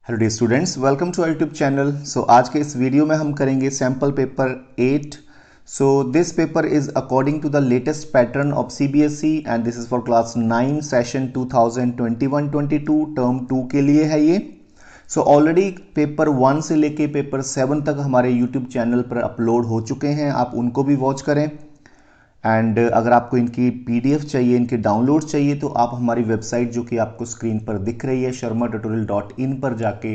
Hello dear students, welcome to our YouTube channel. आज के इस वीडियो में हम करेंगे sample paper 8। This paper is according to the latest pattern of CBSE and this is for class 9 session 2021-22 term 2 के लिए है ये। ऑलरेडी पेपर 1 से लेके पेपर 7 तक हमारे यूट्यूब चैनल पर अपलोड हो चुके हैं, आप उनको भी वॉच करें। एंड अगर आपको इनकी पीडीएफ चाहिए, इनके डाउनलोड चाहिए, तो आप हमारी वेबसाइट जो कि आपको स्क्रीन पर दिख रही है sharmatutorial.in पर जाके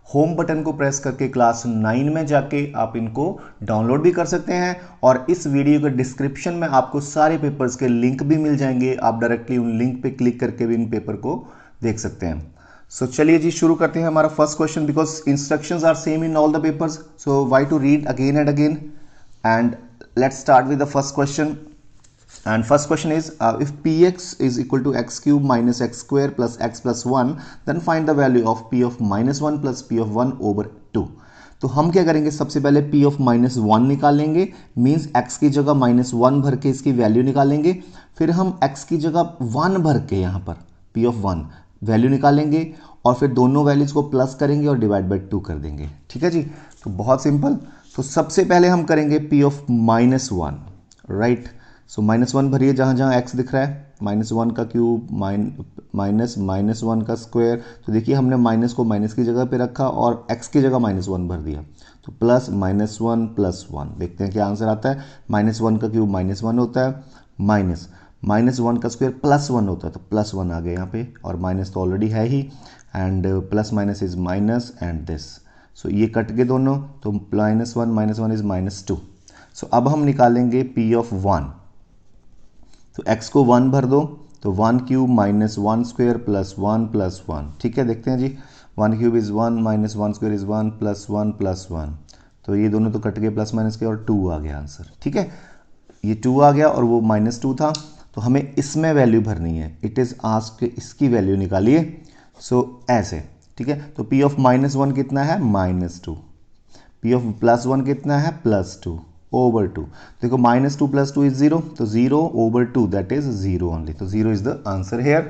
होम बटन को प्रेस करके क्लास 9 में जाके आप इनको डाउनलोड भी कर सकते हैं। और इस वीडियो के डिस्क्रिप्शन में आपको सारे पेपर्स के लिंक भी मिल जाएंगे, आप डायरेक्टली उन लिंक पे क्लिक करके भी इन पेपर को देख सकते हैं। चलिए जी, शुरू करते हैं हमारा first question. Because instructions are same in all the papers, so why to read again and again. And let's start with the first question. And first question is, if px is equal to x cube minus x square plus x plus 1, then find the value of p of minus 1 plus p of 1 over 2. तो हम क्या करेंगे, सबसे पहले p of minus 1 निकालेंगे, means x की जगह minus 1 भर के इसकी वैल्यू निकालेंगे। फिर हम x की जगह 1 भर के यहाँ पर p of 1 वैल्यू निकालेंगे और फिर दोनों वैल्यूज को प्लस करेंगे और डिवाइड बाई 2 कर देंगे। ठीक है जी, तो बहुत सिंपल। तो सबसे पहले हम करेंगे p of minus 1, राइट। -1 भरिए जहाँ जहाँ x दिख रहा है, -1 का क्यूब माइनस वन का स्क्वायर। तो देखिए हमने माइनस को माइनस की जगह पे रखा और x की जगह -1 भर दिया, तो प्लस -1 प्लस 1। देखते हैं क्या आंसर आता है। -1 का क्यूब -1 होता है, -1 का स्क्वायर +1 होता है, तो +1 आ गया यहाँ पे, और माइनस तो ऑलरेडी है ही, and plus minus is minus and this. ये कट गए दोनों, तो -1 इज -2। अब हम निकालेंगे p of 1। तो x को 1 भर दो, तो 1 क्यूब -1 स्क्वायर प्लस 1 प्लस 1। ठीक है, देखते हैं जी। 1 cube is 1 -1 square is 1 plus 1 plus 1। तो ये दोनों तो कट गए प्लस माइनस के, और 2 आ गया आंसर। ठीक है, ये 2 आ गया और वो -2 था, तो हमें इसमें वैल्यू भरनी है। इट इज़ आस्क्ड इसकी वैल्यू निकालिए। ऐसे, ठीक है। तो p ऑफ -1 कितना है, -2। p ऑफ +1 कितना है, +2 over 2। देखो -2 + 2 is 0, तो 0 over 2 that is 0 only, तो 0 is the answer here.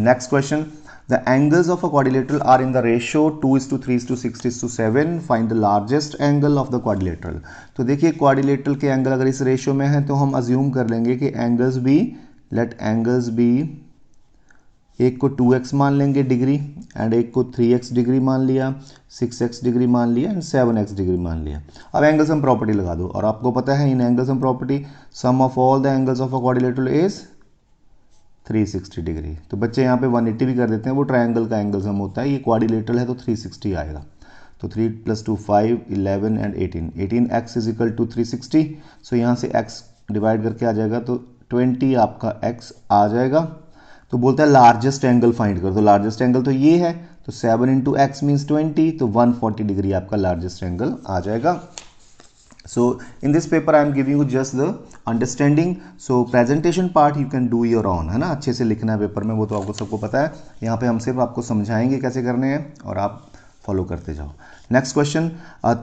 Next question, the angles of a quadrilateral are in the ratio 2:3:6:7. Find the largest angle of the quadrilateral. तो देखिए quadrilateral के angle अगर इस रेशियो में है तो हम अज्यूम कर लेंगे कि एंगल्स भी, लेट एंगल्स भी, एक को 2x मान लेंगे डिग्री, एंड एक को 3x डिग्री मान लिया, 6x डिग्री मान लिया, एंड 7x डिग्री मान लिया। अब एंगल सम प्रॉपर्टी लगा दो, और आपको पता है in angle sum property sum of all the angles of a quadrilateral is 360 degree. तो बच्चे यहाँ पे 180 भी कर देते हैं, वो ट्रायंगल का एंगल सम होता है, ये क्वाड्रिलेटरल है तो 360 आएगा। तो 3 + 2 5, 11 and 18x is equal to 360। यहाँ से x डिवाइड करके आ जाएगा, तो 20 आपका x आ जाएगा। तो बोलता है लार्जेस्ट एंगल फाइंड कर। तो लार्जेस्ट एंगल तो ये है, तो 7 × x मीन्स 20, तो 140 डिग्री आपका लार्जेस्ट एंगल आ जाएगा। In this paper I am giving you just the understanding. Presentation part you can do your own, है ना। अच्छे से लिखना है पेपर में, वो तो आपको सबको पता है। यहाँ पे हम सिर्फ आपको समझाएंगे कैसे करने हैं और आप फॉलो करते जाओ। Next question,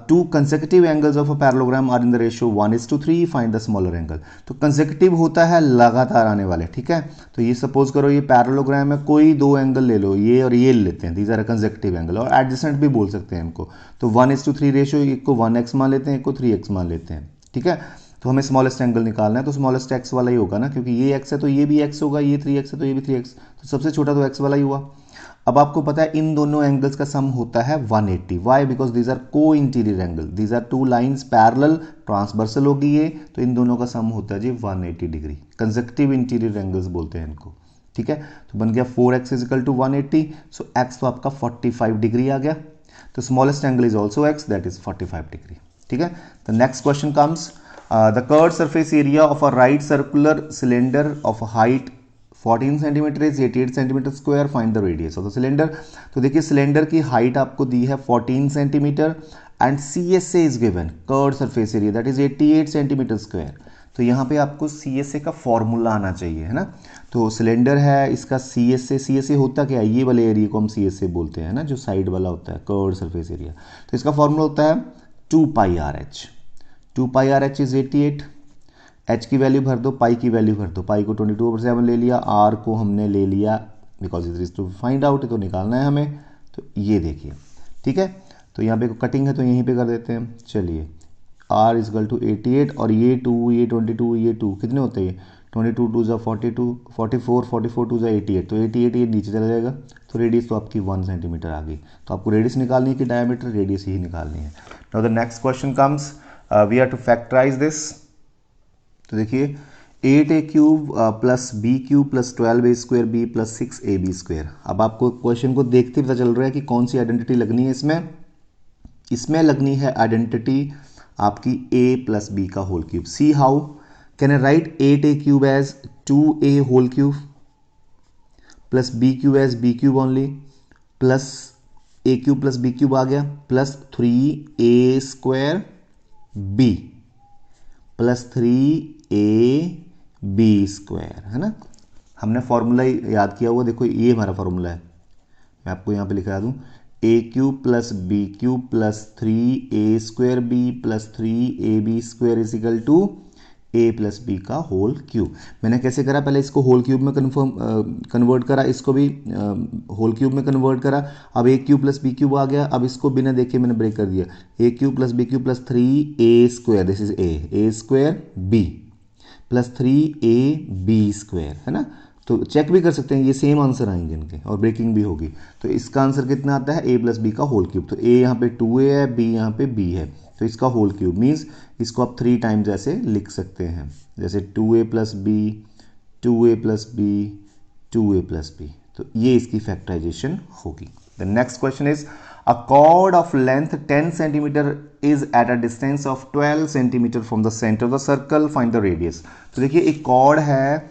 2 consecutive angles of a parallelogram are in the ratio 1:3. Find the smaller angle. तो consecutive होता है लगातार आने वाले, ठीक है। तो ये सपोज करो ये पैरेललोग्राम है, कोई 2 एंगल ले लो, ये और ये लेते हैं, दीज आर consecutive एंगल, और एडजेसेंट भी बोल सकते हैं इनको। तो 1:3 रेशियो, एक को 1x मान लेते हैं, एक को 3x मान लेते हैं, ठीक है। तो हमें स्मॉलेस्ट एंगल निकालना है, तो स्मॉलेस्ट x वाला ही होगा ना, क्योंकि ये x है तो ये भी x होगा, ये 3x है तो ये भी 3x, तो सबसे छोटा तो x वाला ही हुआ। अब आपको पता है इन दोनों एंगल्स का सम होता है 180। Why? Because these are co-interior angle, these are 2 lines parallel, transversal होगी ये, तो इन दोनों का सम होता है जी 180 डिग्री। कंसेक्टिव इंटीरियर एंगल्स बोलते हैं इनको, ठीक है। तो बन गया 4x is equal to 180। x तो आपका 45 डिग्री आ गया, तो smallest angle is also x, that is 45 degree, ठीक है। The next question comes, the curved surface area of a right circular cylinder of height 14 centimetre is 88 centimetre square, find the radius of the cylinder. तो देखिए cylinder की height आपको दी है 14 centimetre, and CSA is given, curved surface area, that is 88 centimetre square. तो यहाँ पे आपको CSA का फॉर्मूला आना चाहिए, है ना। तो सिलेंडर है, इसका CSA होता क्या है, ये वाले एरिया को हम CSA बोलते हैं ना, जो साइड वाला होता है कर्व्ड सरफेस एरिया। तो इसका फॉर्मूला होता है 2πRh। 2πRh इज 88, h की वैल्यू भर दो, पाई की वैल्यू भर दो। पाई को 22/7 ले लिया, r को हमने ले लिया because it is to find out, तो निकालना है हमें। तो ये देखिए ठीक है। तो यहाँ पे कटिंग है तो यहीं पे कर देते हैं। चलिए r इजकल टू 88 और ये 2 ये 22 ये 2 कितने होते हैं, 22 2 ज़ा 42 44 44 2 ज़ा 88, तो 88 ये नीचे चला जाएगा। तो रेडियस तो आपकी 1 सेंटीमीटर आ गई। तो आपको रेडियस निकालनी है कि डायमीटर, रेडियस ही निकालनी है। Now the next question comes, we are to factorise this. तो देखिए 8a cube plus b cube plus 12a square b plus 6ab square. अब आपको क्वेश्चन को देखते पता चल रहा है कि कौन सी आइडेंटिटी लगनी है इसमें। इसमें लगनी है आइडेंटिटी आपकी a प्लस बी का whole cube. See how can I write 8a cube as 2a whole cube plus b cube as b cube only plus a cube plus b cube आ गया plus 3a square b plus 3ab square, है ना। हमने formula याद किया हुआ, देखो ये हमारा फॉर्मूला है, मैं आपको यहाँ पे लिखा दूँ, a cube plus b cube plus 3a square b plus 3ab square is equal to a plus b का होल क्यूब। मैंने कैसे करा, पहले इसको होल क्यूब में कन्वर्ट करा, इसको भी होल क्यूब में कन्वर्ट करा। अब a cube plus b cube आ गया। अब इसको बिना देखे मैंने ब्रेक कर दिया, a cube plus b cube plus 3a square, this is a square b plus 3ab square, है ना। तो चेक भी कर सकते हैं, ये सेम आंसर आएंगे इनके और ब्रेकिंग भी होगी। तो इसका आंसर कितना आता है, a प्लस बी का होल क्यूब। तो a यहाँ पे 2a है, b यहाँ पे b है, तो इसका होल क्यूब मीन्स इसको आप 3 टाइम्स ऐसे लिख सकते हैं, जैसे 2a plus b 2a plus b 2a plus b. तो ये इसकी फैक्टराइजेशन होगी। The next question is a chord of length 10 centimetre is at a distance of 12 centimetre from the centre of the circle, find the radius. तो देखिए एक cord है,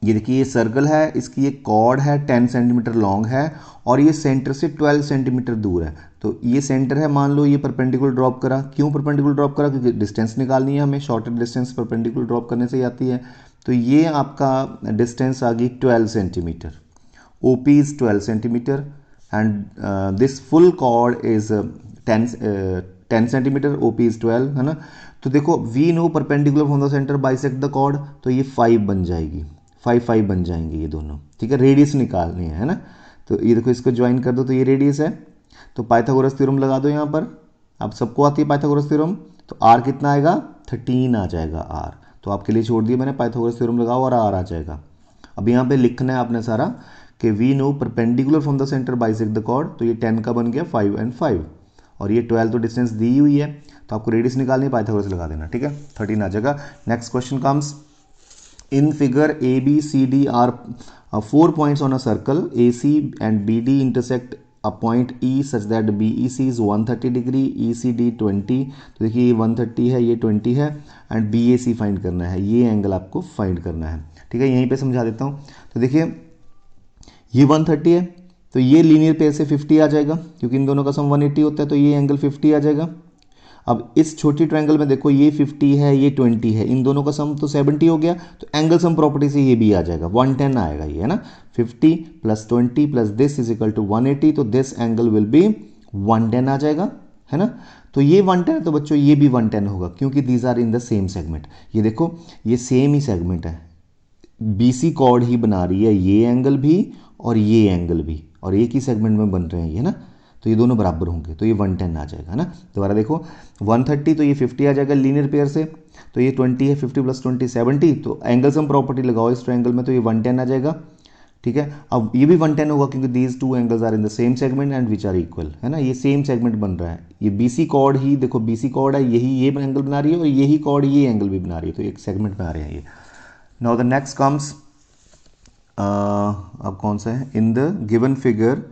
ये देखिए ये सर्कल है, इसकी एक कॉर्ड है 10 सेंटीमीटर लॉन्ग है और ये सेंटर से 12 सेंटीमीटर दूर है। तो ये सेंटर है, मान लो ये परपेंडिकुलर ड्रॉप करा। क्यों परपेंडिकुलर ड्रॉप करा, क्योंकि डिस्टेंस निकालनी है हमें, शॉर्टर डिस्टेंस परपेंडिकुलर ड्रॉप करने से ही आती है। तो ये आपका डिस्टेंस आ गई 12 centimetre, OP is 12 centimetre and this full chord is 10 centimetre, OP is 12, है ना। तो देखो we know perpendicular from the centre bisect the chord, तो ये 5 बन जाएगी, 5 बन जाएंगे ये दोनों, ठीक है। रेडियस निकालनी है ना। तो ये देखो इसको ज्वाइन कर दो तो ये रेडियस है। तो पाइथागोरस थ्योरम लगा दो यहाँ पर, अब सबको आती है पाइथागोरस थ्योरम। तो r कितना आएगा, 13 आ जाएगा r। तो आपके लिए छोड़ दिया मैंने, पाइथागोरस थ्योरम लगाओ और r आ जाएगा। अब यहाँ पे लिखना है आपने सारा कि we know perpendicular from the centre bisect the chord. तो ये 10 का बन गया 5 and 5 और ये 12 तो डिस्टेंस दी हुई है, तो आपको रेडियस निकालनी है, पाइथागोरस लगा देना, ठीक है। 13 आ जाएगा। Next question comes, in figure ABCD are 4 points on a circle, AC and BD intersect a point E such that BEC is 130 degree, ECD 20। तो देखिए ये 130 है, ये 20 है एंड BAC फाइंड करना है, ये एंगल आपको फाइंड करना है, ठीक है। यहीं पे समझा देता हूँ। तो देखिए ये 130 है, तो ये लीनियर पेयर से 50 आ जाएगा, क्योंकि इन दोनों का सम 180 होता है, तो ये एंगल 50 आ जाएगा। अब इस छोटी ट्रायंगल में देखो ये 50 है, ये 20 है, इन दोनों का सम तो 70 हो गया, तो एंगल सम प्रॉपर्टी से ये भी आ जाएगा, 110 आएगा ये, है ना। 50 plus 20 plus this is equal to 180, तो दिस एंगल विल बी 110 आ जाएगा, है ना। तो ये 110 है तो बच्चों ये भी 110 होगा, क्योंकि these are in the same segment. ये देखो ये सेम ही सेगमेंट है, BC कॉर्ड ही बना रही है ये एंगल भी और ये एंगल भी, और एक ही सेगमेंट में बन रहे हैं ये, है ना। तो ये दोनों बराबर होंगे, तो ये 110 आ जाएगा, है ना। दोबारा देखो 130 तो ये 50 आ जाएगा लीनियर पेयर से, तो ये 20 है, 50 प्लस 20 70, तो एंगल सम प्रॉपर्टी लगाओ इस ट्रायंगल में, तो ये 110 आ जाएगा, ठीक है। अब ये भी 110 होगा क्योंकि these two angles are in the same segment and which are equal, है ना। ये सेम सेगमेंट बन रहा है, ये BC कॉर्ड ही देखो, BC कॉर्ड है, यही ये एंगल बना रही है और यही कॉर्ड ये एंगल भी बना रही है, तो एक सेगमेंट में आ रहे हैं ये। नाउ द नेक्स्ट कम्स, अब कौन सा है, इन द गिवन फिगर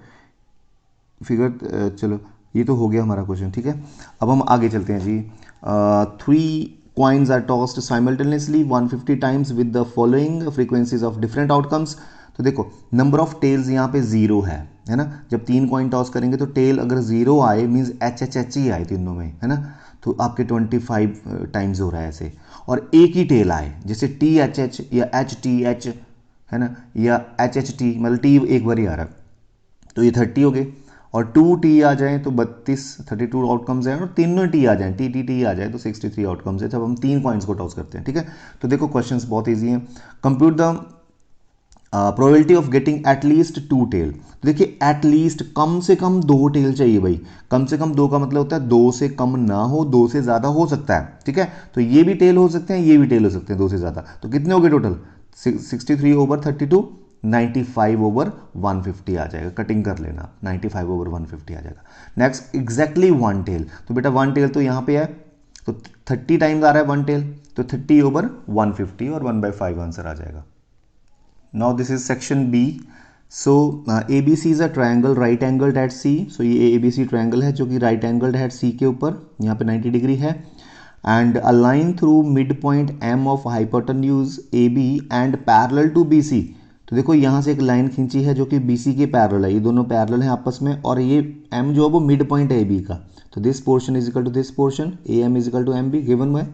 चलो ये तो हो गया हमारा क्वेश्चन, ठीक है। अब हम आगे चलते हैं जी। 3 coins are tossed simultaneously 150 times with the following frequencies of different outcomes। तो देखो नंबर ऑफ टेल्स यहाँ पे 0 है ना। जब 3 कॉइन टॉस करेंगे तो टेल अगर 0 आए मीन्स HHH ही आए तीनों में, है ना। तो आपके 25 टाइम्स हो रहा है ऐसे, और एक ही टेल आए जैसे THH या HTH, है ना, या HHT, मतलब T एक बार ही आ रहा है, तो ये 30 हो गए। और 2T आ जाए तो 32 आउटकम्स हैं, और तीनों T आ जाए, TTT आ जाए तो 63 आउटकम्स है जब हम 3 कॉइन्स को टॉस करते हैं, ठीक है। तो देखो क्वेश्चंस बहुत ईजी हैं। Compute the probability of getting at least 2 tail. तो देखिए एटलीस्ट कम से कम 2 टेल चाहिए भाई। कम से कम 2 का मतलब होता है 2 से कम ना हो, 2 से ज़्यादा हो सकता है। ठीक है, तो ये भी टेल हो सकते हैं, ये भी टेल हो सकते हैं 2 से ज़्यादा। तो कितने हो गए टोटल? 63 ओवर 32, 95 ओवर 150 आ जाएगा। कटिंग कर लेना, 95 ओवर 150 आ जाएगा। Next exactly 1 tail. तो बेटा 1 टेल तो यहाँ पे है, तो 30 टाइम्स आ रहा है 1 टेल, तो 30 ओवर 150 और 1/5 आंसर आ जाएगा। Now this is section B. So ABC is a triangle right angled at C. So ये ABC triangle है जो कि right angled है C के ऊपर, यहाँ पे 90 डिग्री है। And a line through midpoint M of hypotenuse AB and parallel to BC. तो देखो यहाँ से एक लाइन खींची है जो कि BC के पैरेलल है, ये दोनों पैरेलल हैं आपस में, और ये M जो है वो मिड पॉइंट है AB का। तो this portion is equal to this portion, AM is equal to MB given by.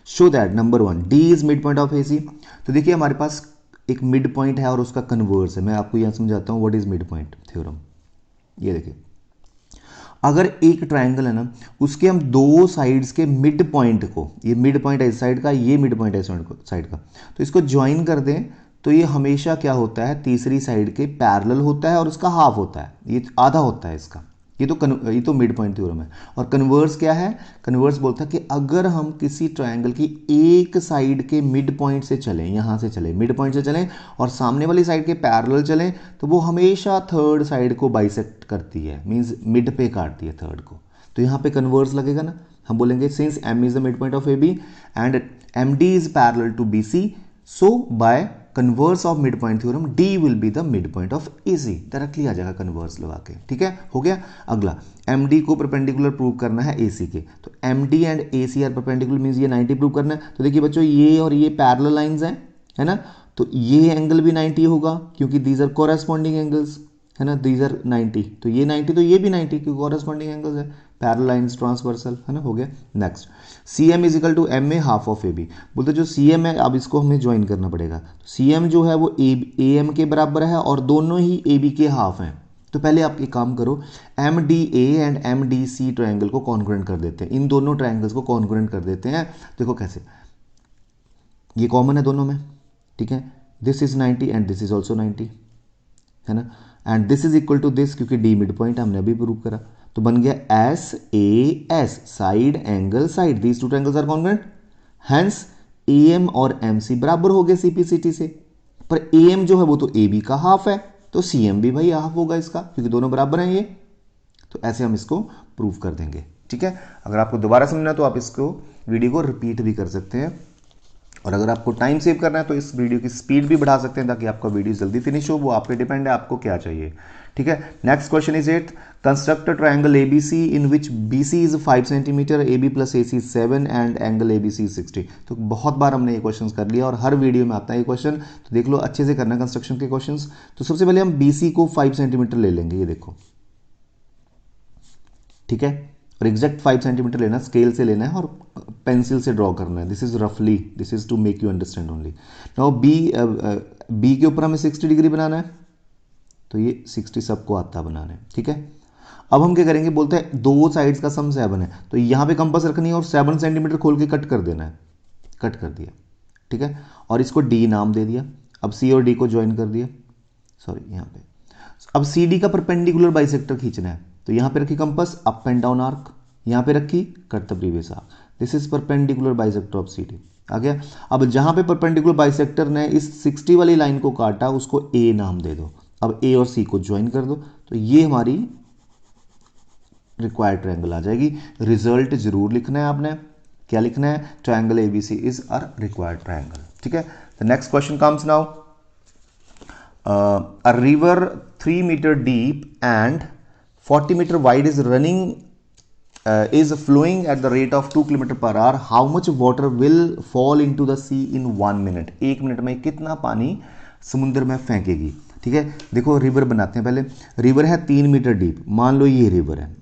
Show that number 1 D is mid point of AC। तो देखिए हमारे पास एक मिड पॉइंट है और उसका कन्वर्स है। मैं आपको यहाँ समझाता हूँ what is mid point theorem. ये देखिए, अगर एक ट्रायंगल है ना, उसके हम दो साइड्स के मिड पॉइंट को, ये मिड पॉइंट है इस साइड का, ये मिड पॉइंट है इस साइड का, तो इसको ज्वाइन कर दें तो ये हमेशा क्या होता है, तीसरी साइड के पैरेलल होता है और उसका हाफ होता है, ये आधा होता है इसका। ये तो मिड पॉइंट थ्योरम है। और कन्वर्स क्या है? कन्वर्स बोलता है कि अगर हम किसी ट्रायंगल की एक साइड के मिड पॉइंट से चलें, यहाँ से चलें, मिड पॉइंट से चलें और सामने वाली साइड के पैरेलल चलें, तो वो हमेशा थर्ड साइड को बाइसेक्ट करती है, मींस मिड पे काटती है थर्ड को। तो यहाँ पे कन्वर्स लगेगा ना, हम बोलेंगे since M is the mid point of A B and M D is parallel to B C, so by converse of mid point theorem D will be the mid point of AC। Directly आ जाएगा converse लगा के। ठीक है, हो गया। अगला MD को परपेंडिकुलर प्रूव करना है AC के, तो MD and AC are perpendicular, means ये 90 प्रूव करना है। तो देखिए बच्चों, ये और ये पैरेलल लाइंस हैं, है ना, तो ये एंगल भी 90 होगा क्योंकि दीज आर कोरेस्पॉन्डिंग एंगल्स, है ना, दीज आर 90, तो ये 90 तो ये भी 90 क्योंकि कोरेस्पॉन्डिंग एंगल्स है, पैरेलल लाइंस ट्रांसवर्सल, है ना, हो गया। Next CM is equal to M A half of A B. बोलते जो CM है अब इसको हमें ज्वाइन करना पड़ेगा। CM जो है वो AM के बराबर है और दोनों ही AB के हाफ हैं। तो पहले आप एक काम करो, MDA एंड MDC ट्रायंगल को कॉन्ग्रुएंट कर देते हैं, इन दोनों ट्रायंगल्स को कॉन्ग्रुएंट कर देते हैं। देखो कैसे, ये कॉमन है दोनों में, ठीक है, this is 90 and this is also 90, है ना, and this is equal to this क्योंकि D मिड पॉइंट हमने अभी प्रूव करा, तो बन गया SAS, side angle side, these two triangles are congruent, hence AM और MC बराबर हो गए CPCT से। पर AM जो है वो तो AB का हाफ है, तो CM भी भाई हाफ होगा इसका क्योंकि दोनों बराबर हैं ये। तो ऐसे हम इसको प्रूव कर देंगे। ठीक है, अगर आपको दोबारा समझना तो आप इसको वीडियो को रिपीट भी कर सकते हैं, और अगर आपको टाइम सेव करना है तो इस वीडियो की स्पीड भी बढ़ा सकते हैं ताकि आपका वीडियो जल्दी फिनिश हो। वो आप पे डिपेंड है आपको क्या चाहिए। ठीक है, next question is 8th, construct a triangle ABC in which BC is 5 centimetre, AB plus AC 7 and angle ABC 60। तो बहुत बार हमने ये क्वेश्चन कर लिया और हर वीडियो में आता है ये क्वेश्चन, तो देख लो अच्छे से करना कंस्ट्रक्शन के क्वेश्चन। तो सबसे पहले हम BC को 5 सेंटीमीटर ले लेंगे, ये देखो, ठीक है, और एग्जैक्ट 5 सेंटीमीटर लेना, स्केल से लेना है और पेंसिल से ड्रॉ करना है। दिस इज रफली, this is to make you understand only. Now B के ऊपर हमें 60 डिग्री बनाना है, तो ये 60 सबको आता बनाना है। ठीक है, अब हम क्या करेंगे, बोलते हैं दो साइड्स का सम 7 है, तो यहाँ पे कंपास रखनी है और 7 सेंटीमीटर खोल के कट कर देना है। कट कर दिया, ठीक है, और इसको D नाम दे दिया। अब C और D को ज्वाइन कर दिया, सॉरी यहाँ पे। अब CD का परपेंडिकुलर बाइसेक्टर खींचना है, तो यहाँ पे रखी compass, up and down arc, यहाँ पे रखी cut the previous arc, this is perpendicular bisector of CD। आ गया। अब जहाँ पे परपेंडिकुलर बाइसेक्टर ने इस 60 वाली लाइन को काटा उसको A नाम दे दो। अब A और C को ज्वाइन कर दो, तो ये हमारी रिक्वायर्ड ट्रायंगल आ जाएगी। रिजल्ट जरूर लिखना है आपने, क्या लिखना है, triangle ABC is our required triangle. ठीक है, the next question comes now, a river 3 meter deep and 40 meter wide is running is flowing at the rate of 2 km per hour. How much water will fall into the sea in 1 minute? 1 minute में कितना पानी समुद्र में फेंकेगी। ठीक है, देखो river बनाते हैं पहले। रिवर है 3 मीटर डीप, मान लो ये रिवर है।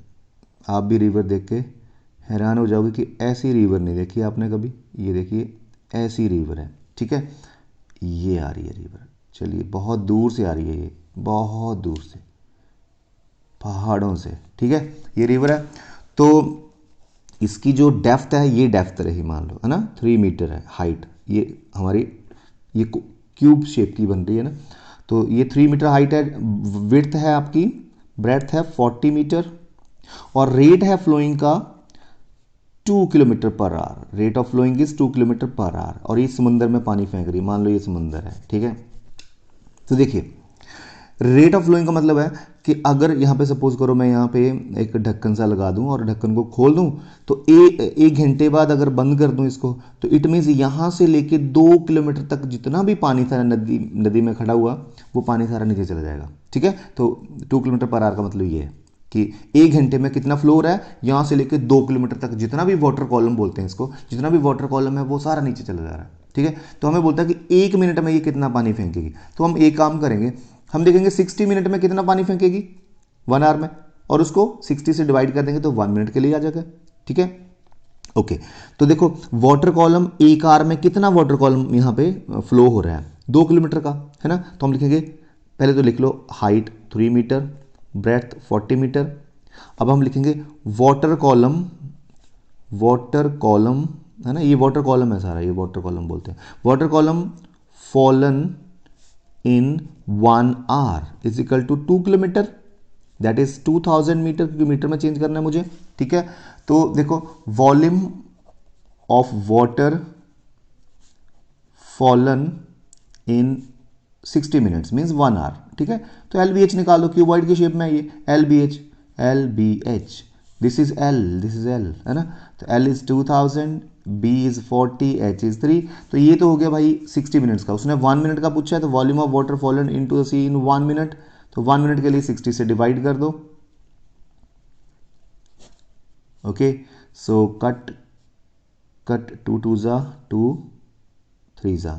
आप भी रिवर देख के हैरान हो जाओगे कि ऐसी रिवर नहीं देखी आपने कभी। ये देखिए ऐसी रिवर है, ठीक है, ये आ रही है रिवर, चलिए बहुत दूर से आ रही है, ये बहुत दूर से पहाड़ों से। ठीक है, ये रिवर है, तो इसकी जो डेप्थ है ये डेप्थ रही मान लो, है ना, 3 मीटर है हाइट, ये हमारी ये क्यूब शेप की बन रही है ना। तो ये 3 मीटर हाइट है, विड्थ है आपकी, ब्रेड्थ है 40 मीटर, और रेट है फ्लोइंग का 2 kilometre per hour. Rate of following is 2 kilometre per hour, और ये समुंदर में पानी फेंक रही है, मान लो ये समुंदर है, ठीक है। तो देखिए रेट ऑफ फ्लोइंग का मतलब है कि अगर यहाँ पे सपोज करो मैं यहाँ पे एक ढक्कन सा लगा दूँ और ढक्कन को खोल दूँ, तो एक घंटे बाद अगर बंद कर दूँ इसको, तो इट मीन्स यहाँ से लेके 2 किलोमीटर तक जितना भी पानी था नदी में खड़ा हुआ, वो पानी सारा नीचे चला जाएगा, ठीक है। तो 2 किलोमीटर पर आवर का मतलब ये है कि एक घंटे में कितना फ्लो हो रहा है, यहाँ से लेके 2 किलोमीटर तक जितना भी वाटर कॉलम बोलते हैं इसको, जितना भी वाटर कॉलम है वो सारा नीचे चला जा रहा है, ठीक है। तो हमें बोलता है कि 1 मिनट में ये कितना पानी फेंकेगी। तो हम एक काम करेंगे, हम देखेंगे 60 मिनट में कितना पानी फेंकेगी 1 आवर में, और उसको 60 से डिवाइड कर देंगे तो 1 मिनट के लिए आ जाएगा, ठीक है। ओके, तो देखो वाटर कॉलम एक आवर में कितना वाटर कॉलम यहाँ पे फ्लो हो रहा है, 2 किलोमीटर का, है ना। तो हम लिखेंगे, पहले तो लिख लो हाइट 3 मीटर, ब्रेथ 40 मीटर। अब हम लिखेंगे वाटर कॉलम है ना, ये वाटर कॉलम है सारा, ये वाटर कॉलम बोलते हैं। Water column fallen in 1 hour is equal to 2 kilometre, that is 2000 metre, क्योंकि मीटर में चेंज करना है मुझे, ठीक है। तो देखो volume of water fallen in 60 minutes means 1 hour, ठीक है। तो एल बी एच निकालो, क्यूबॉइड की शेप में ये L B H, this is L, है ना। तो L is 2000, B is 40, H is 3। तो ये तो हो गया भाई 60 मिनट्स का। उसने 1 मिनट का पूछा है, तो volume of water fallen into the sea in 1 minute, तो 1 मिनट के लिए 60 से डिवाइड कर दो। ओके, सो कट 2 2 जा 2 3 जा,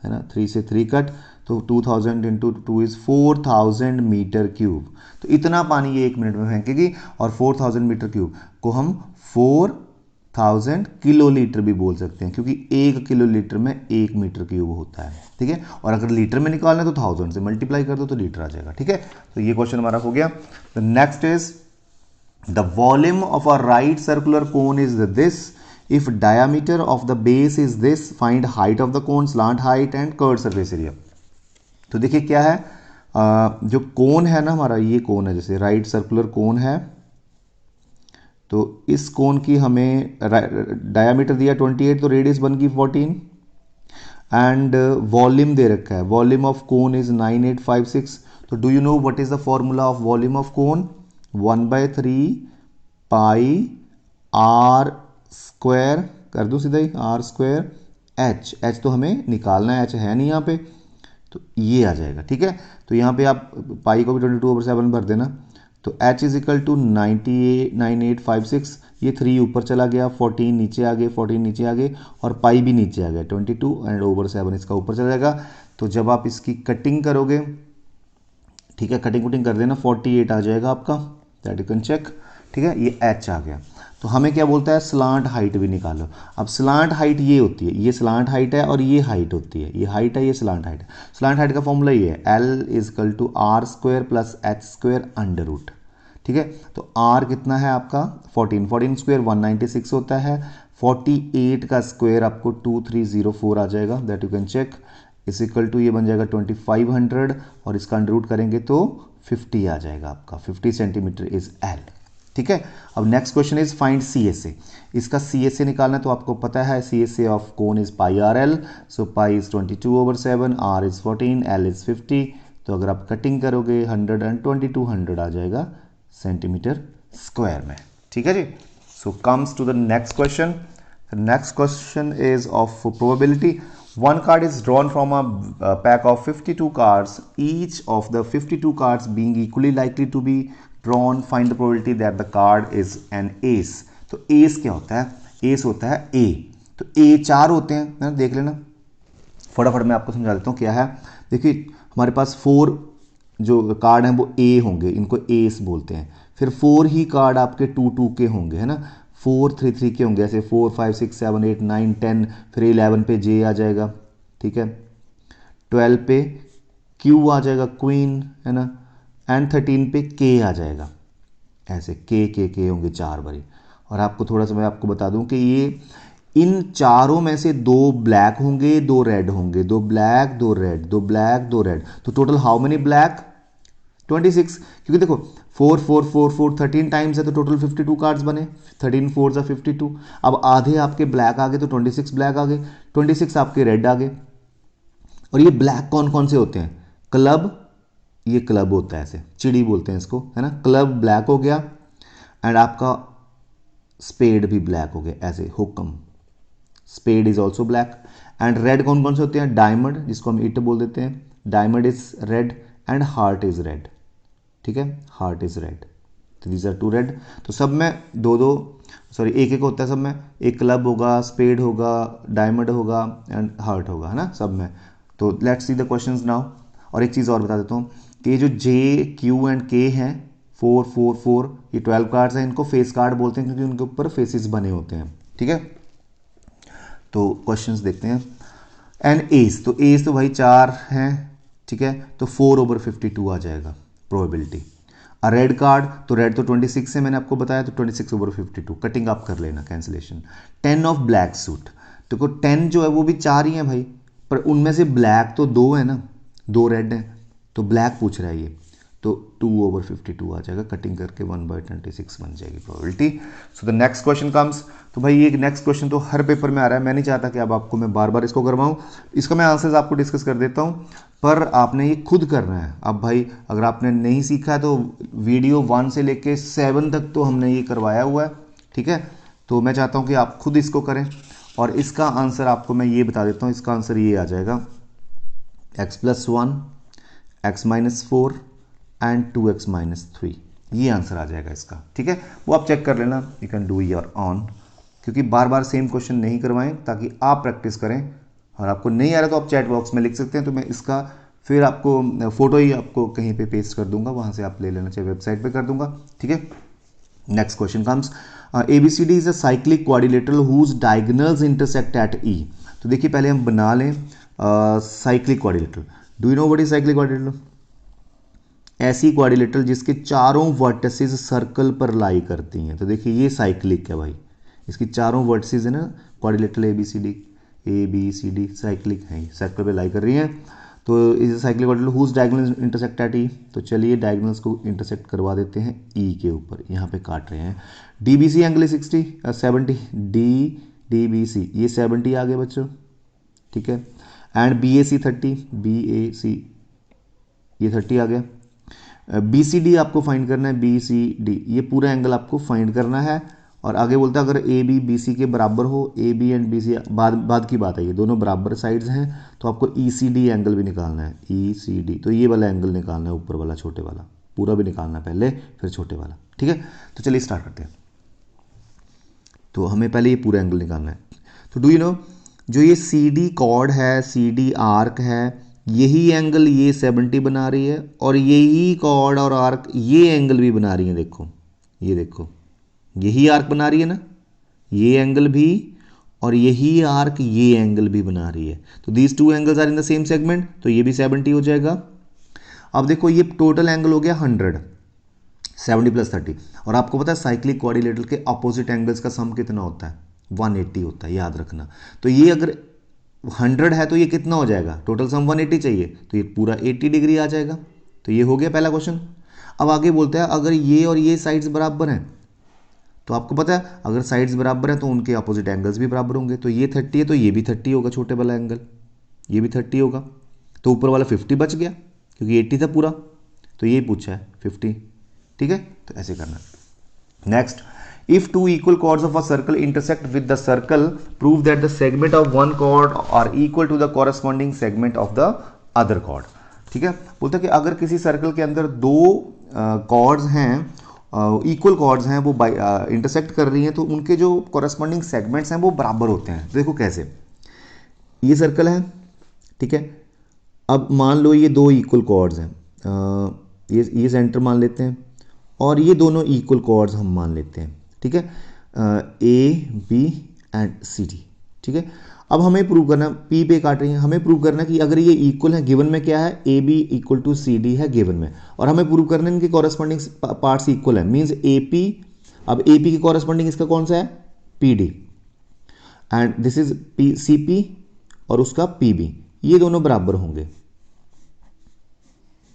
है ना, 3 से 3 कट, तो 2000 इंटू 2 इज 4000 मीटर क्यूब। तो इतना पानी ये 1 मिनट में फेंकेगी, और 4000 मीटर क्यूब को हम 4000 किलो लीटर भी बोल सकते हैं, क्योंकि 1 किलो लीटर में 1 मीटर क्यूब होता है, ठीक है। और अगर लीटर में निकालना है तो 1000 से मल्टीप्लाई कर दो तो लीटर आ जाएगा, ठीक है। तो ये क्वेश्चन हमारा हो गया। The next is the volume of a right circular cone is this, if diameter of the base is this, find height of the cone, slant height and curved surface area। तो देखिए क्या है, जो कोन है ना हमारा, ये कोन है, जैसे राइट सर्कुलर कोन है, तो इस कोन की हमें डायामीटर दिया 28, तो रेडियस बन गई 14, एंड वॉल्यूम दे रखा है, वॉल्यूम ऑफ कोन इज 9856। तो do you know what is the formula of volume of cone, 1/3 pi are square, कर दूं सीधा ही आर स्क्वायर एच तो हमें निकालना है, एच है नहीं यहाँ पे, तो ये आ जाएगा, ठीक है। तो यहाँ पे आप पाई को भी 22/7 भर देना, तो एच इज इक्वल टू 9856, ये 3 ऊपर चला गया, 14 नीचे आ गए, 14 नीचे आ गए, और पाई भी नीचे आ गया, 22/7 इसका ऊपर चला जाएगा। तो जब आप इसकी कटिंग करोगे, ठीक है, कटिंग कुटिंग कर देना, 48 आ जाएगा आपका, दैट यू कैन चेक, ठीक है। ये एच आ गया। तो हमें क्या बोलता है, स्लांट हाइट भी निकालो। अब स्लांट हाइट ये होती है, ये स्लांट हाइट है और ये हाइट होती है, ये हाइट है, ये स्लांट हाइट है। स्लांट हाइट का फॉर्मूला ये है, L is equal to R square plus H square under root, ठीक है। तो आर कितना है आपका 14 स्क्वायर 196 होता है, 48 का स्क्वायर आपको 2304 आ जाएगा, that you can check, is equal to ये बन जाएगा 2500, और इसका अंडर रूट करेंगे तो 50 आ जाएगा आपका, 50 सेंटीमीटर इज एल, ठीक है। अब next question is find C S A. इसका सी एस ए निकालना है, तो आपको पता है C S A of cone is pi R L, so pi is 22/7, R is 14, L is 50। तो अगर आप कटिंग करोगे 100 एंड 2200 आ जाएगा सेंटीमीटर स्क्वायर में, ठीक है जी। So comes to the next question. Next question is of probability. One card is drawn from a pack of 52 cards, each of the 52 cards being equally likely to be drawn. Find the probability that the card is an ace। तो ace क्या होता है, ace होता है a, तो a 4 होते हैं ना, देख लेना, फटाफट मैं आपको समझा देता हूँ क्या है। देखिए हमारे पास 4 जो कार्ड हैं वो a होंगे, इनको ace बोलते हैं। फिर 4 ही कार्ड आपके 2 के होंगे, है ना, 4 3 के होंगे, ऐसे 4 5 6 7 8 9 10, फिर 11 पे जे आ जाएगा, ठीक है, 12 पे क्यू आ जाएगा, क्वीन, है ना, एंड 13 पे के आ जाएगा, ऐसे के होंगे 4 बारी। और आपको थोड़ा सा मैं आपको बता दूं कि ये इन चारों में से दो ब्लैक होंगे, दो रेड होंगे, दो ब्लैक, दो रेड, दो ब्लैक, दो रेड, तो टोटल हाउ मेनी ब्लैक? 26। क्योंकि देखो 4 4 4 4 13 टाइम्स है तो टोटल 52 कार्ड्स बने, 13 4 जा 52। अब आधे आपके ब्लैक आ गए तो 26 ब्लैक आ गए, 26 आपके रेड आ गए। और ये ब्लैक कौन कौन से होते हैं? क्लब, ये क्लब होता है, ऐसे चिड़ी बोलते हैं इसको, है ना। क्लब ब्लैक हो गया, एंड आपका स्पेड भी ब्लैक हो गया, ऐसे हुक्म, spade is also black. And red कौन कौन से होते हैं? डायमंड, जिसको हम इट बोल देते हैं, diamond is red, and heart is red, ठीक है, हार्ट इज रेड। तो दीज आर टू रेड। तो सब में दो दो, सॉरी एक एक होता है सब में, एक क्लब होगा, स्पेड होगा, डायमंड होगा, एंड हार्ट होगा, है ना, सब में। तो let's see the questions now. और एक चीज़ और बता देता हूँ कि ये जो जे, क्यू एंड के हैं, 4 4 4, ये 12 कार्ड्स हैं, इनको फेस कार्ड बोलते हैं क्योंकि उनके ऊपर फेसेस बने होते हैं, ठीक है। तो क्वेश्चंस देखते हैं। एंड एस, तो एस तो भाई 4 हैं, ठीक है, तो 4/52 आ जाएगा प्रोबेबिलिटी। अ रेड कार्ड, तो रेड तो 26 है, मैंने आपको बताया, तो 26/52, कटिंग आप कर लेना, कैंसिलेशन। 10 ऑफ ब्लैक सूट, देखो 10 जो है वो भी 4 ही है भाई, पर उनमें से ब्लैक तो 2 है ना, 2 रेड हैं, तो ब्लैक पूछ रहा है ये, तो 2/52 आ जाएगा, कटिंग करके 1/26 बन जाएगी probability. So the next question comes. तो भाई ये नेक्स्ट क्वेश्चन तो हर पेपर में आ रहा है, मैं नहीं चाहता कि अब आपको मैं बार बार इसको करवाऊँ, इसका मैं आंसर्स आपको डिस्कस कर देता हूँ, पर आपने ये खुद करना है। अब भाई अगर आपने नहीं सीखा है तो वीडियो 1 से लेके 7 तक तो हमने ये करवाया हुआ है, ठीक है। तो मैं चाहता हूँ कि आप खुद इसको करें, और इसका आंसर आपको मैं ये बता देता हूँ, इसका आंसर ये आ जाएगा x+1, x-4 एंड 2x-3, ये आंसर आ जाएगा इसका, ठीक है। वो आप चेक कर लेना, you can do your on, क्योंकि बार बार सेम क्वेश्चन नहीं करवाएं, ताकि आप प्रैक्टिस करें। और आपको नहीं आ रहा तो आप चैट बॉक्स में लिख सकते हैं, तो मैं इसका फिर आपको फोटो ही आपको कहीं पे पेस्ट कर दूंगा, वहां से आप ले लेना, चाहे वेबसाइट पे कर दूंगा, ठीक है। Next question comes, ABCD is a cyclic quadrilateral whose diagonals intersect at E। तो देखिए पहले हम बना लें cyclic quadrilateral. Do you know what is cyclic quadrilateral? ऐसी क्वाड्रिलेटरल जिसके चारों वर्टिसेस सर्कल पर लाई करती हैं। तो देखिए ये साइक्लिक है भाई, इसकी चारों वर्टिसेस है ना, क्वाड्रिलेटरल ABCD साइक्लिक है, सर्कल पे लाई कर रही हैं। तो इस cyclic quadrilateral whose diagonals intersect at E। तो चलिए डायगोनल्स को इंटरसेक्ट करवा देते हैं E के ऊपर, यहाँ पे काट रहे हैं। DBC एंगल 70, DBC ये 70 आ गए बच्चों, ठीक है। एंड BAC 30, BAC ये 30 आ गया। BCD आपको फाइंड करना है, BCD ये पूरा एंगल आपको फाइंड करना है। और आगे बोलता है अगर AB BC के बराबर हो, AB एंड BC बाद की बात है, ये दोनों बराबर साइड्स हैं, तो आपको ECD एंगल भी निकालना है, ECD। तो ये वाला एंगल निकालना है, ऊपर वाला छोटे वाला, पूरा भी निकालना है पहले, फिर छोटे वाला, ठीक है। तो चलिए स्टार्ट करते हैं। तो हमें पहले ये पूरा एंगल निकालना है। तो डू यू नो, जो ये CD कॉर्ड है, CD आर्क है, यही एंगल ये 70 बना रही है, और यही कॉर्ड और आर्क ये एंगल भी बना रही है। देखो ये देखो, यही आर्क बना रही है ना, ये एंगल भी, और यही आर्क ये एंगल भी बना रही है। तो these two angles are in the same segment, तो ये भी 70 हो जाएगा। अब देखो ये टोटल एंगल हो गया 100, 70 + 30। और आपको पता है साइक्लिक क्वाड्रिलेटरल के अपोजिट एंगल्स का सम कितना होता है? 180 होता है, याद रखना। तो ये अगर 100 है तो ये कितना हो जाएगा? टोटल सम 180 चाहिए, तो ये पूरा 80 डिग्री आ जाएगा। तो ये हो गया पहला क्वेश्चन। अब आगे बोलता है अगर ये और ये साइड्स बराबर हैं, तो आपको पता है अगर साइड्स बराबर हैं तो उनके अपोजिट एंगल्स भी बराबर होंगे। तो ये 30 है तो ये भी 30 होगा, छोटे वाला एंगल ये भी 30 होगा। तो ऊपर वाला 50 बच गया, क्योंकि 80 था पूरा, तो ये पूछा है 50, ठीक है। तो ऐसे करना। Next, if two equal chords of a circle intersect with the circle, prove that the segment of one chord are equal to the corresponding segment of the other chord। ठीक है, बोलता है कि अगर किसी सर्कल के अंदर दो कॉर्ड्स हैं, इक्वल कॉर्ड्स हैं, वो इंटरसेक्ट कर रही हैं, तो उनके जो कॉरस्पॉन्डिंग सेगमेंट्स हैं वो बराबर होते हैं। देखो कैसे, ये सर्कल है, ठीक है। अब मान लो ये दो इक्वल कॉर्ड्स हैं, ये सेंटर मान लेते हैं, और ये दोनों इक्वल कॉर्ड्स हम मान लेते हैं, ठीक है, AB एंड CD, ठीक है। अब हमें प्रूव करना, P पे काट रही है, हमें प्रूव करना कि अगर ये इक्वल है, गिवन में क्या है, AB = CD है गिवन में, और हमें प्रूव करना है इनके कॉरस्पॉन्डिंग पार्ट्स इक्वल है, मींस AP। अब AP की कॉरस्पॉन्डिंग इसका कौन सा है? PD। And this is C P और उसका पी बी, ये दोनों बराबर होंगे।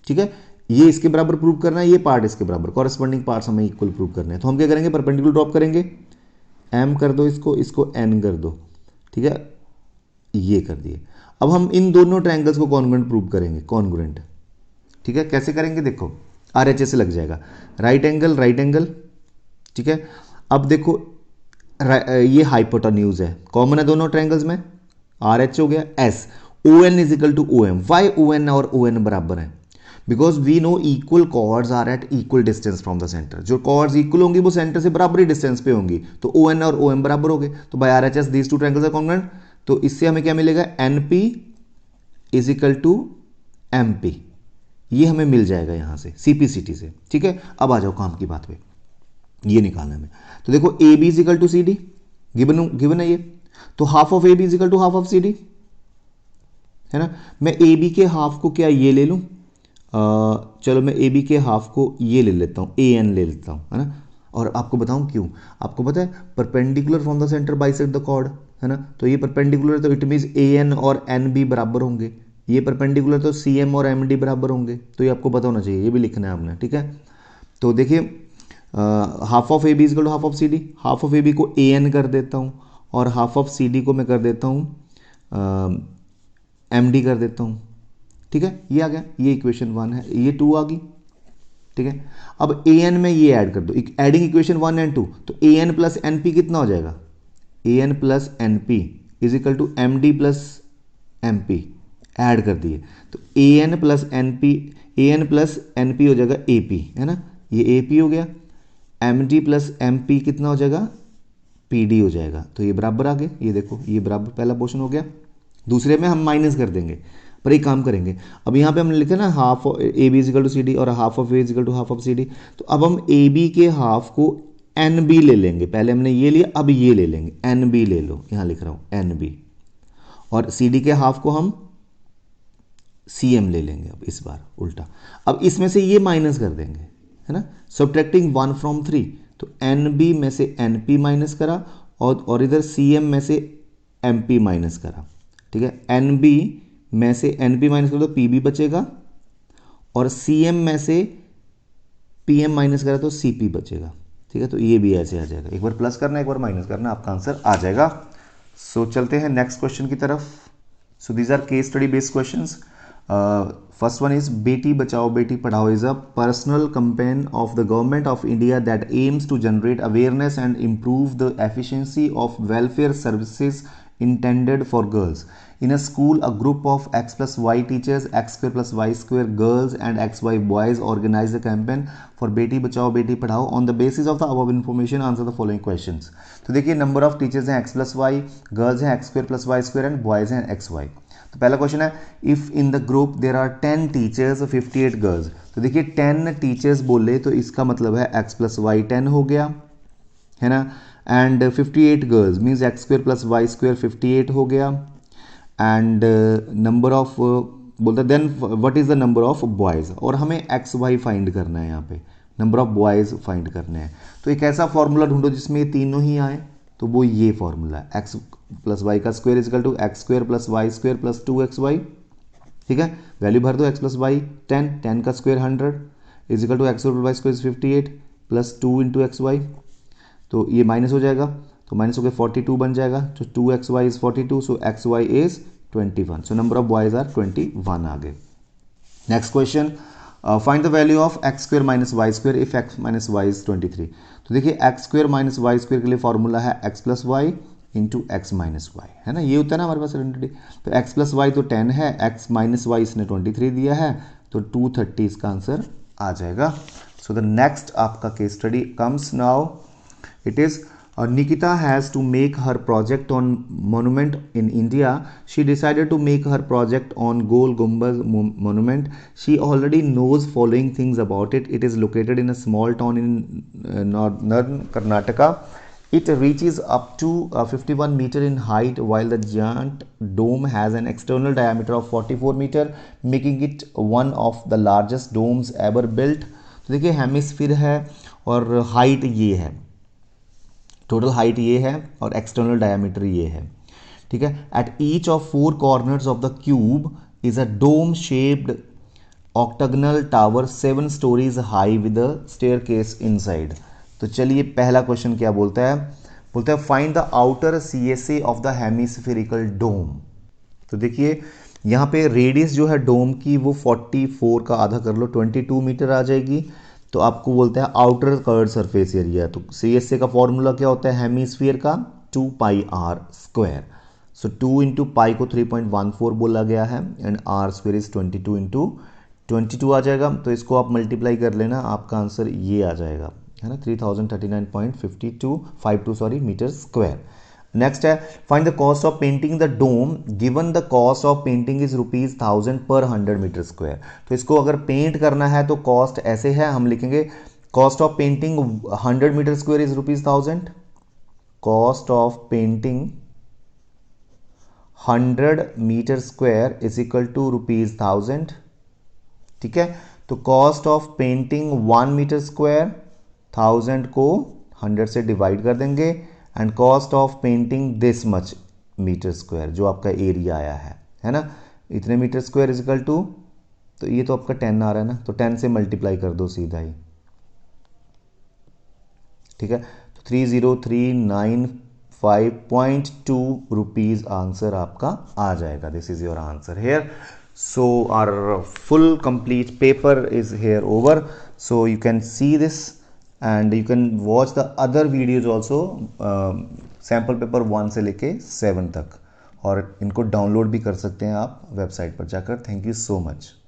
ठीक है, ये इसके बराबर प्रूव करना है, ये पार्ट इसके बराबर, कॉरेस्पॉन्डिंग पार्ट्स हमें इक्वल प्रूव करने हैं। तो हम क्या करेंगे, परपेंडिकुलर ड्रॉप करेंगे, एम कर दो इसको, इसको एन कर दो। ठीक है, ये कर दिए। अब हम इन दोनों ट्रायंगल्स को कॉन्ग्रुएंट प्रूव करेंगे, कॉन्ग्रुएंट। ठीक है, कैसे करेंगे, देखो आर एच एस से लग जाएगा, राइट एंगल राइट एंगल। ठीक है, अब देखो ये हाइपोटेन्यूज है, कॉमन है दोनों ट्रायंगल्स में, आर एच हो गया, S O N is equal to O M. Why O N और ओ एन बराबर है, because we know equal chords are at equal distance from the centre. जो कॉर्ड्स इक्वल होंगी वो सेंटर से बराबर ही डिस्टेंस पे होंगी, तो ओ एन और ओ एम बराबर हो गए। तो by R H S these two triangles are congruent. तो इससे हमें क्या मिलेगा, N P is equal to M P, ये हमें मिल जाएगा यहां से सीपीसीटी से। ठीक है, अब आ जाओ काम की बात पे, ये निकालना है हमें। तो देखो A B is equal to C D, given है ये, तो half of A B is equal to half of C D, है ना। मैं ए बी के हाफ को क्या ये ले लूं, चलो मैं ए बी के हाफ को ये ले लेता हूँ, ए एन ले लेता हूँ, है ना। और आपको बताऊँ क्यों, आपको पता है perpendicular from the centre bisect the chord, है ना। तो ये परपेंडिकुलर, तो इट मीन्स ए एन और एन बी बराबर होंगे। ये परपेंडिकुलर, तो सी एम और एम डी बराबर होंगे। तो ये आपको पता होना चाहिए, ये भी लिखना है आपने। ठीक है, तो देखिए half of A B is equal to half of C D, half of A B को ए एन कर देता हूँ और हाफ ऑफ सी डी को मैं कर देता हूँ एम डी कर देता हूँ। ठीक है, ये आ गया, ये इक्वेशन 1 है, ये 2 आ गई। ठीक है, अब ए एन में ये ऐड कर दो, एडिंग इक्वेशन 1 एंड 2, तो A N plus N P कितना हो जाएगा, A N plus N P is equal to M D plus M P, add कर दिए। तो A N plus N P, A N plus N P हो जाएगा A P, है ना, ये ए पी हो गया। M D plus M P कितना हो जाएगा, पी डी हो जाएगा। तो ये बराबर आ गए, ये देखो ये बराबर पहला पोर्शन हो गया। दूसरे में हम माइनस कर देंगे, पर एक काम करेंगे, अब यहाँ पे हमने लिखा ना half A B equal to C D और half of A equal to half of C D. तो अब हम ए बी के हाफ को एन बी ले लेंगे, पहले हमने ये लिया, अब ये ले लेंगे, एन बी ले लो, यहाँ लिख रहा हूँ एन बी, और सी डी के हाफ को हम सी एम ले लेंगे। अब इस बार उल्टा, अब इसमें से ये माइनस कर देंगे, है ना, सब्ट्रैक्टिंग 1 फ्रॉम 3। तो एन बी में से एन पी माइनस करा और इधर सी एम में से एम पी माइनस करा। ठीक है, एन बी में से एन पी माइनस कर दो, पी बी बचेगा, और सी एम में से पी एम माइनस करा तो सी पी बचेगा। ठीक है, तो ये भी ऐसे आ जाएगा, एक बार प्लस करना एक बार माइनस करना, आपका आंसर आ जाएगा। सो चलते हैं नेक्स्ट क्वेश्चन की तरफ। So these are case study based questions. First one is Beti Bachao Beti Padhao is a personal campaign of the government of India that aims to generate awareness and improve the efficiency of welfare services intended for girls. In a school, a group of x plus y teachers, x square plus y square girls and xy boys organize a campaign for Beti Bachao Beti Padhao. On the basis of the above information, answer the following questions. तो देखिए number of teachers हैं x plus y, girls हैं x square plus y square and boys हैं xy। तो पहला question है, if in the group there are 10 teachers 58 girls. तो देखिए 10 टीचर्स बोले तो इसका मतलब है x प्लस वाई 10 हो गया, है ना, and 58 girls means X square plus Y square 58 हो गया, एंड नंबर ऑफ बोलते then what is the number of boys, और हमें एक्स वाई फाइंड करना है, यहाँ पे नंबर ऑफ बॉयज फाइंड करने हैं। तो एक ऐसा फॉर्मूला ढूंढो जिसमें ये तीनों ही आए, तो वो ये फॉर्मूला है, एक्स प्लस वाई का square is equal to X square plus Y square plus 2xy। ठीक है, वैल्यू भर दो, एक्स प्लस वाई 10, 10 का square 100 is equal to X plus Y square 58 plus 2 into X Y. तो ये माइनस हो जाएगा, तो माइनस हो गया 42 बन जाएगा, तो 2xy is 42, so xy is 21, so number of boys are 21 आ गए। Next question, find the value of X square minus Y square if X minus Y is 23। तो देखिए X square minus Y square के लिए formula है X plus Y into X minus Y, है ना, ये होता है ना हमारे पास आइडेंटिटी। तो एक्स प्लस वाई तो 10 है, एक्स माइनस वाई इसने 23 दिया है, तो 230 इसका आंसर आ जाएगा। सो द नेक्स्ट आपका case study comes now, it is Nikita has to make her project on monument in India. She decided to make her project on Gol Gumbaz monument. She already knows following things about it. It is located in a small town in northern Karnataka. It reaches up to 51 meter in height, while the giant dome has an external diameter of 44 meter, making it one of the largest domes ever built. तो देखिए hemisphere है और height ये है total height ये है और external diameter ये है, ठीक है। At each of 4 corners of the cube is a dome shaped octagonal tower 7 stories high with a staircase inside. तो चलिए पहला क्वेश्चन क्या बोलता है, बोलता है find the outer CSA of the hemispherical dome. तो देखिए यहाँ पे रेडियस जो है डोम की वो 44 का आधा कर लो 22 मीटर आ जाएगी। तो आपको बोलता है आउटर कर्व्ड सरफेस एरिया। तो सीएसए का फॉर्मूला क्या होता है हेमिस्फीयर का 2 pi are square. So 2 into pi को 3.14 बोला गया है and r square is 22 into 22 आ जाएगा। तो इसको आप मल्टीप्लाई कर लेना, आपका आंसर ये आ जाएगा, है ना, 3039.52 सॉरी मीटर स्क्वायर। नेक्स्ट है find the cost of painting the dome given the cost of painting is ₹1000 per 100 metre square. तो इसको अगर पेंट करना है तो कॉस्ट ऐसे है, हम लिखेंगे cost of painting 100 metre square is ₹1000, cost of painting 100 metre square is equal to ₹1000, ठीक है। तो cost of painting 1 metre square 1000 को 100 से डिवाइड कर देंगे and cost of painting this much metre square जो आपका एरिया आया है ना, इतने metre square is equal to, तो ये तो आपका 10 आ रहा है ना, तो 10 से मल्टीप्लाई कर दो सीधा ही, ठीक है। तो 30,395.2 रुपीज आंसर आपका आ जाएगा। This is your answer here. So our full complete paper is here over, so you can see this and you can watch the other videos also, sample paper 1 से लेके 7 तक, और इनको डाउनलोड भी कर सकते हैं आप वेबसाइट पर जाकर। Thank you so much.